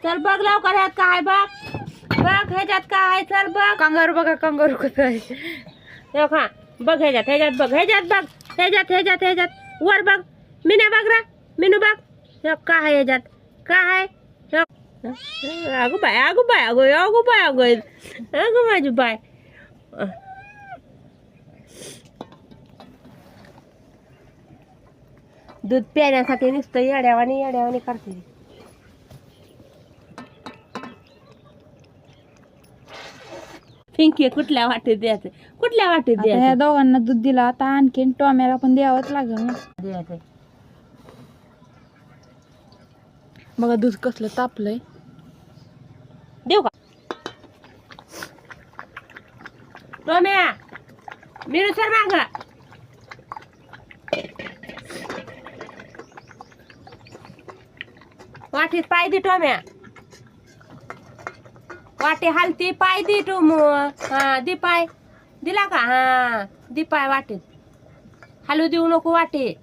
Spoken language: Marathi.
चल बघ लवकर ह्यात काय बघ बघ ह्याच्यात काय चल बघ कंगारू बघा कंगारू कसं आहे हा बघ ह्याच्यात बघ ह्याच्यात वर बघ मीना बघ रा मीनू बघ काय आहे ह्याच्यात काय आहे अगो बाय अगो माझी बाय दूध प्यायण्यासाठी नुसतं येड्यावानी करते पिंकी कुठल्या वाटेत द्यायचं आता ह्या दोघांना दूध दिलं आता आणखीन टोम्याला पण द्यावंच लागेल ना द्यायचं बघा दूध कसलं तापलंय देऊ का टोम्या मीनू सर माग वाटीत पाय दे टोम्या वाटी हलती पाय दे तू हा दे पाय दिला का हा दे पाय वाटीत हलू देऊ नको वाटी